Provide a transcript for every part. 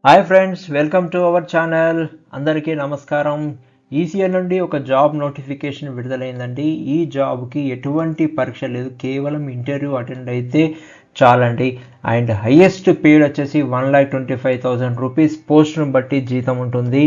Hi friends, welcome to our channel. అందరికీ నమస్కారం. ECL నుండి ఒక జాబ్ నోటిఫికేషన్ విడుదలైందండి. ఈ జాబ్కి ఎటువంటి పరీక్ష లేదు, కేవలం ఇంటర్వ్యూ అటెండ్ అయితే చాలండి. అండ్ హైయెస్ట్ పేడ్ వచ్చేసి 1,25,000 రూపీస్. పోస్ట్ను బట్టి జీతం ఉంటుంది.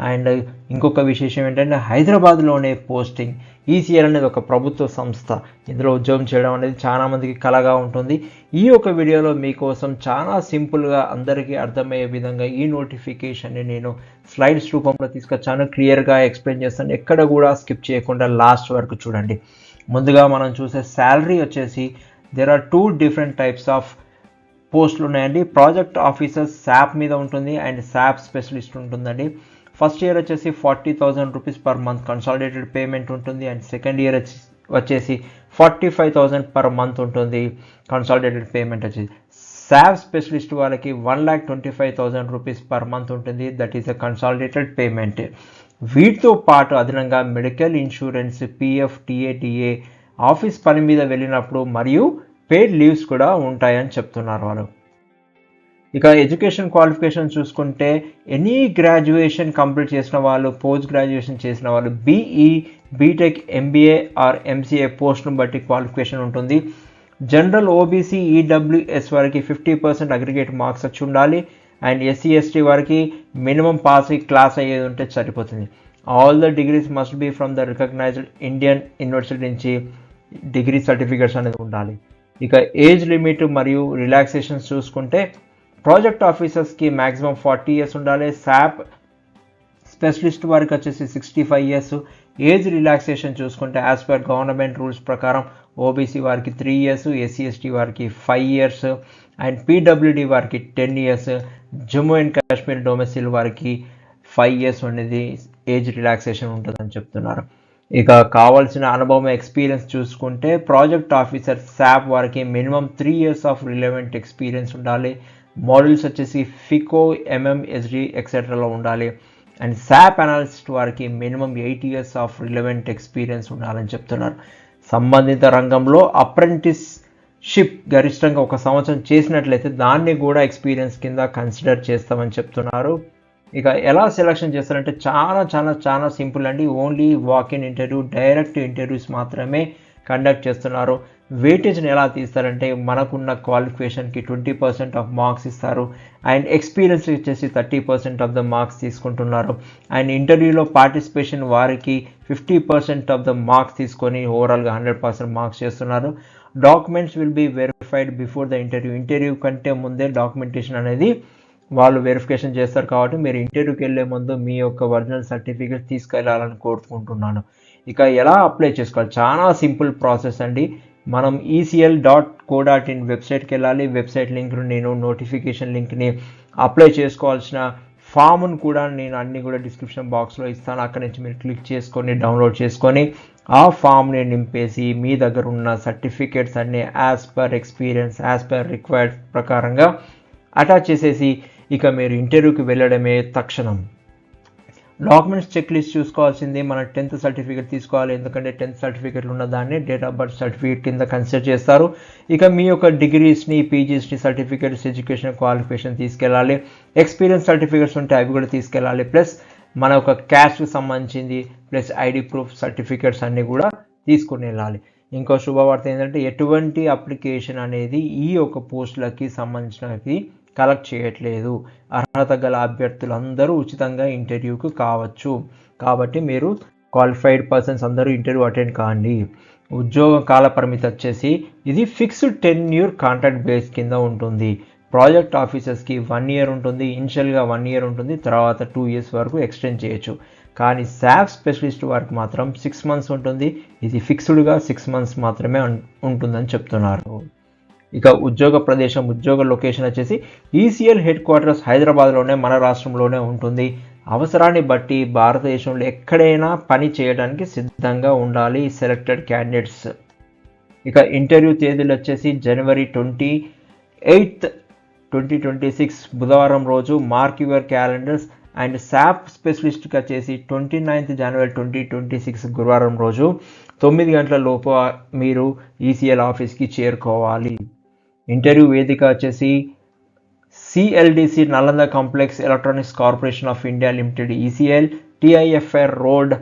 అండ్ ఇంకొక విశేషం ఏంటంటే హైదరాబాద్లోనే పోస్టింగ్. ఈసీఎల్ అనేది ఒక ప్రభుత్వ సంస్థ. ఇందులో ఉద్యోగం చేయడం అనేది చాలామందికి కలగా ఉంటుంది. ఈ ఒక వీడియోలో మీకోసం చాలా సింపుల్గా అందరికీ అర్థమయ్యే విధంగా ఈ నోటిఫికేషన్ని నేను స్లైడ్స్ రూపంలో తీసుకొచ్చాను. క్లియర్గా ఎక్స్ప్లెయిన్ చేస్తాను, ఎక్కడ కూడా స్కిప్ చేయకుండా లాస్ట్ వరకు చూడండి. ముందుగా మనం చూసే శాలరీ వచ్చేసి there are 2 different types of పోస్టులు ఉన్నాయండి. ప్రాజెక్ట్ ఆఫీసర్ శాప్ మీద ఉంటుంది అండ్ శాప్ స్పెషలిస్ట్ ఉంటుందండి. ఫస్ట్ ఇయర్ వచ్చేసి 40,000 rupees per month consolidated payment ఉంటుంది. అండ్ సెకండ్ ఇయర్ వచ్చేసి 45,000 పర్ మంత్ ఉంటుంది కన్సాలిడేటెడ్ పేమెంట్ వచ్చేసి. శాప్ స్పెషలిస్ట్ వాళ్ళకి 1,25,000 రూపీస్ పర్ మంత్ ఉంటుంది. That is a consolidated payment. వీటితో పాటు అదనంగా medical insurance, PF, TA office పని మీద వెళ్ళినప్పుడు మరియు పెయిడ్ లీవ్స్ కూడా ఉంటాయని చెప్తున్నారు వాళ్ళు. ఇక ఎడ్యుకేషన్ క్వాలిఫికేషన్ చూసుకుంటే ఎనీ గ్రాడ్యుయేషన్ కంప్లీట్ చేసిన వాళ్ళు, పోస్ట్ గ్రాడ్యుయేషన్ చేసిన వాళ్ళు, BE, B Tech, MBA or MCA పోస్ట్ను బట్టి క్వాలిఫికేషన్ ఉంటుంది. జనరల్, ఓబీసీ, ఈడబ్ల్యూఎస్ వారికి 50% అగ్రిగేట్ మార్క్స్ వచ్చి ఉండాలి. అండ్ ఎస్సీ ఎస్టీ వారికి మినిమం పాస్ క్లాస్ అయ్యేది ఉంటే సరిపోతుంది. All the degrees must be from the recognized Indian university నుంచి డిగ్రీ సర్టిఫికేట్స్ అనేది ఉండాలి. ఇక ఏజ్ లిమిట్ మరియు రిలాక్సేషన్స్ చూసుకుంటే ప్రాజెక్ట్ ఆఫీసర్స్కి మ్యాక్సిమం 40 ఇయర్స్ ఉండాలి. శాప్ స్పెషలిస్ట్ వారికి వచ్చేసి 65 ఇయర్స్. ఏజ్ రిలాక్సేషన్ చూసుకుంటే యాజ్ పర్ గవర్నమెంట్ రూల్స్ ప్రకారం ఓబీసీ వారికి 3 ఇయర్స్, ఎస్సీ ఎస్టీ వారికి 5 ఇయర్స్ అండ్ పీడబ్ల్యూడి వారికి 10 ఇయర్స్, జమ్మూ అండ్ కాశ్మీర్ డొమెసిల్ వారికి 5 ఇయర్స్ అనేది ఏజ్ రిలాక్సేషన్ ఉంటుందని చెప్తున్నారు. ఇక కావాల్సిన అనుభవం, ఎక్స్పీరియన్స్ చూసుకుంటే ప్రాజెక్ట్ ఆఫీసర్ శాప్ వారికి minimum 3 years of relevant experience ఉండాలి. మోడల్స్ వచ్చేసి ఫికో, ఎంఎంఎస్డి ఎక్సెట్రాలో ఉండాలి. అండ్ శాప్ అనాలిసిస్ట్ వారికి minimum 8 years of relevant experience ఉండాలని చెప్తున్నారు. సంబంధిత రంగంలో అప్రెంటిస్షిప్ గరిష్టంగా 1 సంవత్సరం చేసినట్లయితే దాన్ని కూడా ఎక్స్పీరియన్స్ కింద కన్సిడర్ చేస్తామని చెప్తున్నారు. ఇక ఎలా సెలక్షన్ చేస్తారంటే చాలా చాలా చాలా సింపుల్ అండి. Only walk-in interview, direct interviews మాత్రమే కండక్ట్ చేస్తున్నారు. వెయిటేజ్ని ఎలా తీస్తారంటే మనకున్న క్వాలిఫికేషన్కి 20% ఆఫ్ మార్క్స్ ఇస్తారు. అండ్ ఎక్స్పీరియన్స్ వచ్చేసి 30% ఆఫ్ ద మార్క్స్ తీసుకుంటున్నారు. అండ్ ఇంటర్వ్యూలో పార్టిసిపేషన్ వారికి 50% ఆఫ్ ద మార్క్స్ తీసుకొని ఓవరాల్గా 100% మార్క్స్ చేస్తున్నారు. Documents will be verified before the interview. Interview కంటే ముందే డాక్యుమెంటేషన్ అనేది వాళ్ళు వెరిఫికేషన్ చేస్తారు. కాబట్టి మీరు ఇంటర్వ్యూకి వెళ్ళే ముందు మీ యొక్క ఒరిజినల్ సర్టిఫికేట్ తీసుకెళ్లాలని కోరుకుంటున్నాను. ఇక ఎలా అప్లై చేసుకోవాలి, చాలా సింపుల్ ప్రాసెస్ అండి. మనం ECL.co.in వెబ్సైట్కి వెళ్ళాలి. వెబ్సైట్ లింక్ను నేను నోటిఫికేషన్ లింక్ని అప్లై చేసుకోవాల్సిన ఫామ్ను కూడా నేను అన్నీ కూడా డిస్క్రిప్షన్ బాక్స్లో ఇస్తాను. అక్కడి నుంచి మీరు క్లిక్ చేసుకొని డౌన్లోడ్ చేసుకొని ఆ ఫామ్ని నింపేసి మీ దగ్గర ఉన్న సర్టిఫికేట్స్ అన్నీ as per experience, as per required ప్రకారంగా అటాచ్ చేసేసి ఇక మీరు ఇంటర్వ్యూకి వెళ్ళడమే తక్షణం. డాక్యుమెంట్స్ చెక్ లిస్ట్ చూసుకోవాల్సింది. మన 10th సర్టిఫికేట్ తీసుకోవాలి, ఎందుకంటే 10th సర్టిఫికేట్లు ఉన్న దాన్ని డేట్ ఆఫ్ బర్త్ సర్టిఫికేట్ కింద కన్సిడర్ చేస్తారు. ఇక మీ యొక్క డిగ్రీస్ని, పీజీస్ని, సర్టిఫికేట్స్, ఎడ్యుకేషన్ క్వాలిఫికేషన్ తీసుకెళ్ళాలి. ఎక్స్పీరియన్స్ సర్టిఫికేట్స్ ఉంటే అవి కూడా తీసుకెళ్ళాలి. ప్లస్ మన యొక్క క్యాస్ట్కి సంబంధించింది ప్లస్ ఐడి ప్రూఫ్ సర్టిఫికేట్స్ అన్నీ కూడా తీసుకుని వెళ్ళాలి. ఇంకో శుభవార్త ఏంటంటే ఎటువంటి అప్లికేషన్ అనేది ఈ యొక్క పోస్టులకి సంబంధించినవి కలెక్ట్ చేయట్లేదు. అర్హత గల అభ్యర్థులందరూ ఉచితంగా ఇంటర్వ్యూకు కావచ్చు. కాబట్టి మీరు క్వాలిఫైడ్ పర్సన్స్ అందరూ ఇంటర్వ్యూ అటెండ్ కాండి. ఉద్యోగ కాల పరిమితి వచ్చేసి ఇది ఫిక్స్డ్ టెన్యూర్ కాంట్రాక్ట్ బేస్ కింద ఉంటుంది. ప్రాజెక్ట్ ఆఫీసర్స్కి 1 ఇయర్ ఉంటుంది. ఇనిషియల్గా 1 ఇయర్ ఉంటుంది, తర్వాత 2 ఇయర్స్ వరకు ఎక్స్టెండ్ చేయొచ్చు. కానీ శాప్ స్పెషలిస్ట్ వారికి మాత్రం 6 మంత్స్ ఉంటుంది. ఇది ఫిక్స్డ్గా 6 మంత్స్ మాత్రమే ఉంటుందని చెప్తున్నారు. ఇక ఉద్యోగ ప్రదేశం, ఉద్యోగ లొకేషన్ వచ్చేసి ఈసీఎల్ హెడ్ క్వార్టర్స్ హైదరాబాద్లోనే, మన రాష్ట్రంలోనే ఉంటుంది. అవసరాన్ని బట్టి భారతదేశంలో ఎక్కడైనా పని చేయడానికి సిద్ధంగా ఉండాలి సెలెక్టెడ్ క్యాండిడేట్స్. ఇక ఇంటర్వ్యూ తేదీలు వచ్చేసి జనవరి 28, 2026 బుధవారం రోజు. Mark your calendars. And SAP స్పెషలిస్ట్కి వచ్చేసి 29th జనవరి 2026 గురువారం రోజు 9 గంటల లోపు మీరు ఈసీఎల్ ఆఫీస్కి చేరుకోవాలి. ఇంటర్వ్యూ వేదిక వచ్చేసి CLDC Nalanda complex electronics corporation of India limited ECL, TIFR road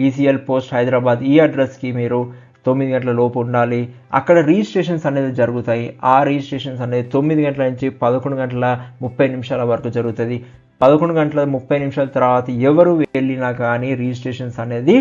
ECL post Hyderabad. ఈ అడ్రస్కి మీరు 9 గంటల లోపు ఉండాలి. అక్కడ రిజిస్ట్రేషన్స్ అనేది జరుగుతాయి. ఆ రిజిస్ట్రేషన్స్ అనేది 9 గంటల నుంచి 11 గంటల 30 నిమిషాల వరకు జరుగుతుంది. 11 గంటల 30 నిమిషాల తర్వాత ఎవరు వెళ్ళినా కానీ రిజిస్ట్రేషన్స్ అనేది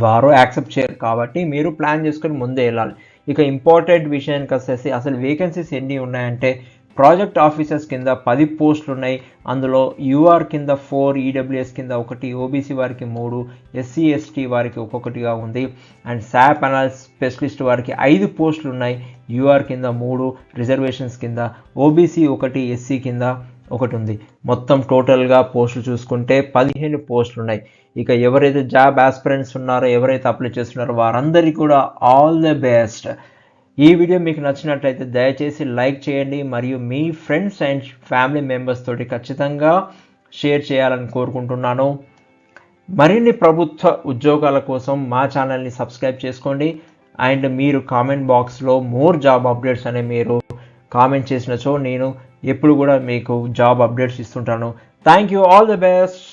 వారు యాక్సెప్ట్ చేయరు. కాబట్టి మీరు ప్లాన్ చేసుకొని ముందే వెళ్ళాలి. ఇక ఇంపార్టెంట్ విషయానికి వచ్చేసి అసలు వేకెన్సీస్ ఎన్ని ఉన్నాయంటే ప్రాజెక్ట్ ఆఫీసర్స్ కింద 10 పోస్టులు ఉన్నాయి. అందులో యూఆర్ కింద 4, ఈడబ్ల్యూఎస్ కింద 1, ఓబీసీ వారికి 3, ఎస్సీ ఎస్టీ వారికి ఒక్కొక్కటిగా ఉంది. అండ్ శాప్ అనాలిసిస్ స్పెషలిస్ట్ వారికి 5 పోస్టులు ఉన్నాయి. యూఆర్ కింద 3, రిజర్వేషన్స్ కింద, ఓబీసీ 1, ఎస్సీ కింద 1 ఉంది. మొత్తం టోటల్గా పోస్టులు చూసుకుంటే 15 పోస్టులు ఉన్నాయి. ఇక ఎవరైతే జాబ్ ఆస్పిరెంట్స్ ఉన్నారో, ఎవరైతే అప్లై చేస్తున్నారో వారందరికీ కూడా ఆల్ ద బెస్ట్. ఈ వీడియో మీకు నచ్చినట్లయితే దయచేసి లైక్ చేయండి మరియు మీ ఫ్రెండ్స్ అండ్ ఫ్యామిలీ మెంబర్స్ తోటి ఖచ్చితంగా షేర్ చేయాలని కోరుకుంటున్నాను. మరిన్ని ప్రభుత్వ ఉద్యోగాల కోసం మా ఛానల్ని సబ్స్క్రైబ్ చేసుకోండి. అండ్ మీరు కామెంట్ బాక్స్లో మోర్ జాబ్ అప్డేట్స్ అనే మీరు కామెంట్ చేసినచో నేను ఎప్పుడు కూడా మీకు జాబ్ అప్డేట్స్ ఇస్తుంటాను. Thank you, all the best.